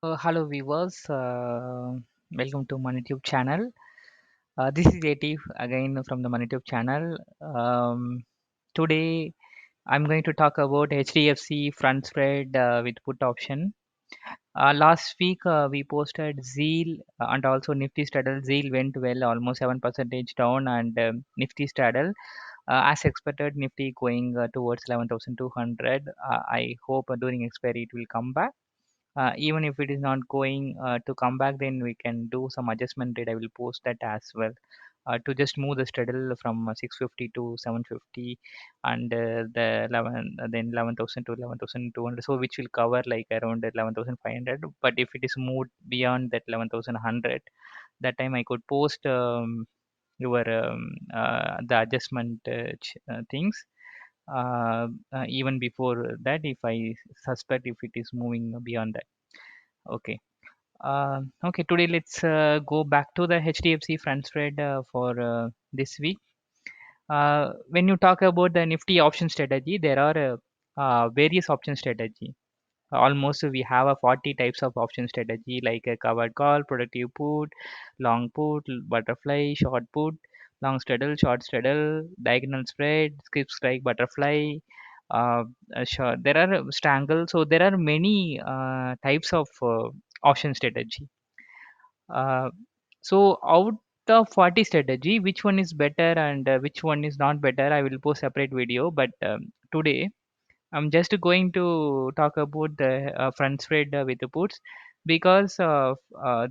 Hello viewers, welcome to MoneyTube channel. This is Atif again from the MoneyTube channel. Today I'm going to talk about HDFC front spread with put option. Last week we posted Zeal and also Nifty Straddle. Zeal went well, almost 7% down, and Nifty Straddle, as expected, Nifty going towards 11,200. I hope during expiry it will come back. Even if it is not going to come back, then we can do some adjustment trade. I will post that as well, to just move the straddle from 650 to 750, and the 11 then 11,000 to 11,200, so which will cover like around 11,500. But if it is moved beyond that 11,100, that time I could post your the adjustment things, even before that, if I suspect if it is moving beyond that. Okay. Okay, today let's go back to the HDFC front spread for this week. When you talk about the Nifty option strategy, there are various option strategy. Almost we have a 40 types of option strategy, like a covered call, productive put, long put, butterfly, short put, long straddle, short straddle, diagonal spread, skip strike, butterfly. Uh, short. There are strangle. So there are many types of option strategy. Uh, so out of 40 strategy, which one is better and which one is not better, I will post separate video. But today I'm just going to talk about the front spread with the puts, because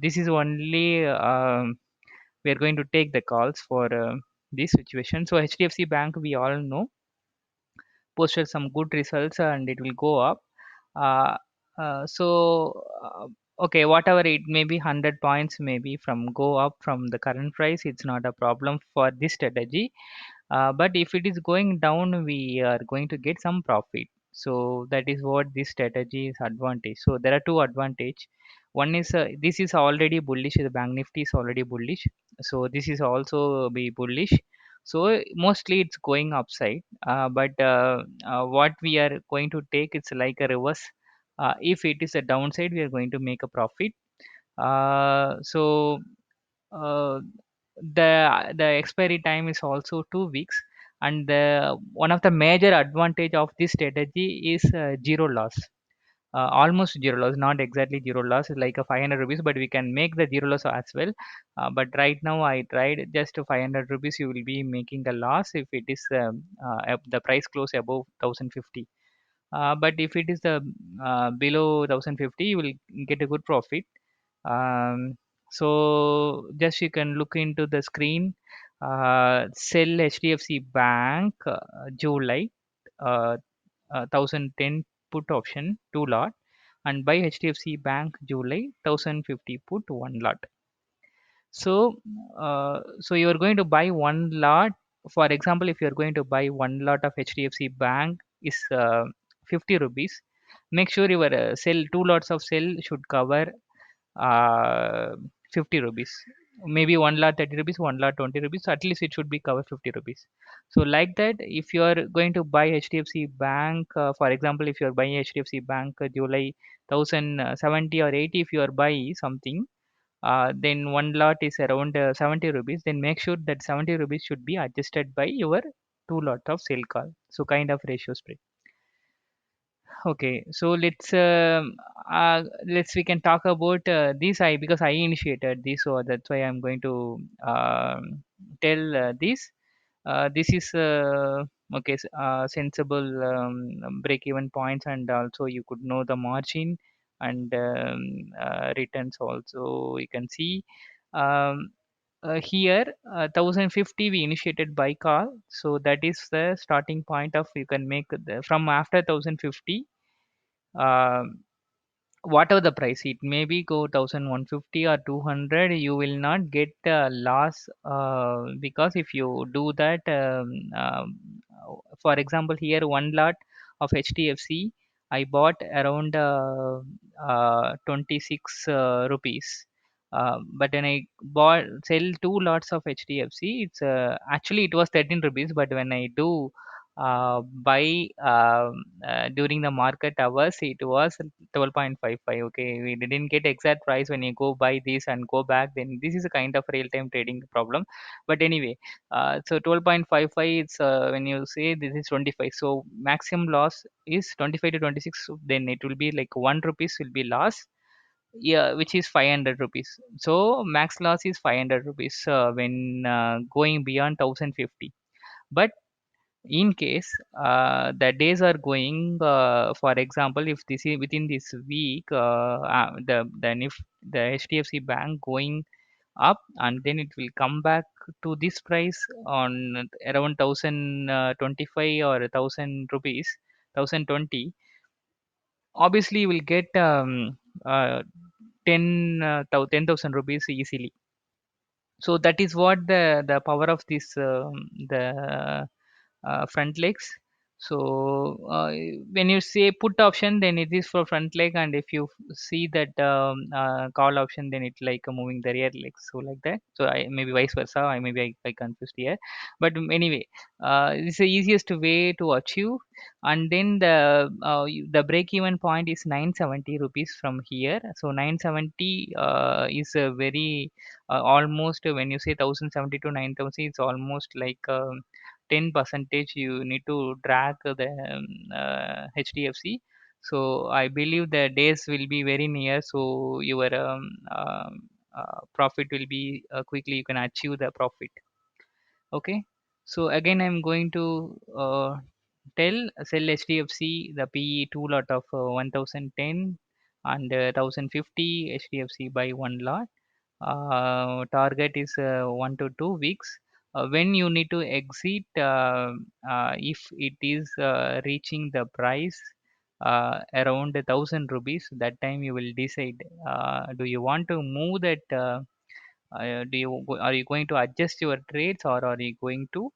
this is only we are going to take the calls for this situation. So HDFC Bank, we all know, posted some good results and it will go up. Uh, okay, whatever it may be, 100 points maybe from go up from the current price, it's not a problem for this strategy. But if it is going down, we are going to get some profit. So that is what this strategy is advantage. So there are two advantage. One is this is already bullish. The bank nifty is already bullish. So this is also be bullish. So mostly it's going upside. But what we are going to take, it's like a reverse. If it is a downside, we are going to make a profit. So uh, the expiry time is also 2 weeks, and one of the major advantage of this strategy is zero loss. Almost zero loss, not exactly zero loss, like a 500 rupees, but we can make the zero loss as well. But right now I tried just 500 rupees, you will be making a loss if it is the price close above 1050. But if it is the below 1050, you will get a good profit. So just you can look into the screen. Sell HDFC Bank July, 1010 put option 2 lot, and buy HDFC Bank July 1050 put 1 lot. So you are going to buy 1 lot. For example, if you are going to buy 1 lot of HDFC Bank is 50 rupees. Make sure your sell 2 lots of sell should cover uh, 50 rupees. Maybe 1 lot 30 rupees, 1 lot 20 rupees. At least it should be cover 50 rupees. So like that, if you are going to buy HDFC Bank, for example, if you are buying HDFC Bank July 1070 or 80, if you are buy something, then 1 lot is around 70 rupees, then make sure that 70 rupees should be adjusted by your 2 lot of sale call. So kind of ratio spread. Okay, so let's we can talk about this. I because I initiated this, so that's why I'm going to tell this. This is okay, sensible break even points, and also you could know the margin and returns also. You can see um, here 1050 we initiated by call, so that is the starting point of you can make from after 1050. um, Whatever the price, it may be go 1150 or 200, you will not get a loss, because if you do that, for example, here 1 lot of HDFC I bought around 26 rupees. But when I bought sell 2 lots of HDFC, it's actually it was 13 rupees, but when I do Buy during the market hours it was 12.55. Okay, we didn't get exact price when you go buy this and go back, then this is a kind of real time trading problem. But anyway, so 12.55, it's when you say this is 25, so maximum loss is 25 to 26, so then it will be like 1 rupees will be loss, yeah, which is 500 rupees. So max loss is 500 rupees when going beyond 1050. But in case the days are going, for example, if this is within this week, the HDFC Bank going up, and then it will come back to this price on around 1025 or 1000 rupees, 1020, obviously you will get 10,000 rupees easily. So that is what the power of this the front legs. So when you say put option, then it is for front leg, and if you see that call option, then it's like moving the rear legs, so like that. So I maybe vice versa, I confused here. But anyway, it's the easiest way to achieve. And then the break even point is 970 rupees from here. So 970 is a very almost, when you say 1070 to 9000, it's almost like 10 percentage you need to drag the HDFC. So I believe the days will be very near, so your profit will be quickly, you can achieve the profit. Okay, so again I'm going to tell, sell HDFC the PE 2 lot of 1010 and 1050 HDFC by 1 lot. Target is 1 to 2 weeks. When you need to exit, if it is reaching the price around 1000 rupees, that time you will decide, do you want to move that, are you going to adjust your trades, or are you going to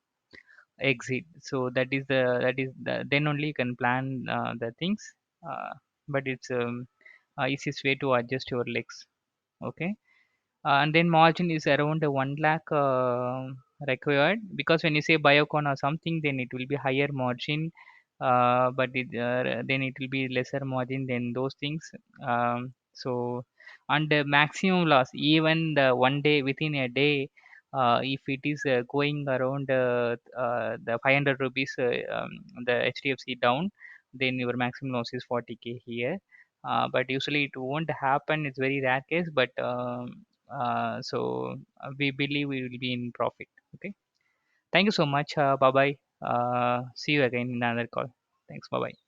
exit? So then only you can plan the things. uh, but it's easiest way to adjust your legs. Okay, and then margin is around 1 lakh required, because when you say biocon or something, then it will be higher margin, then it will be lesser margin than those things. So, and the maximum loss, even the one day, within a day, if it is going around the 500 rupees, the HDFC down, then your maximum loss is 40K here. But usually it won't happen, it's very rare case. But we believe we will be in profit. Okay, thank you so much. Bye bye. See you again in another call. Thanks, bye bye.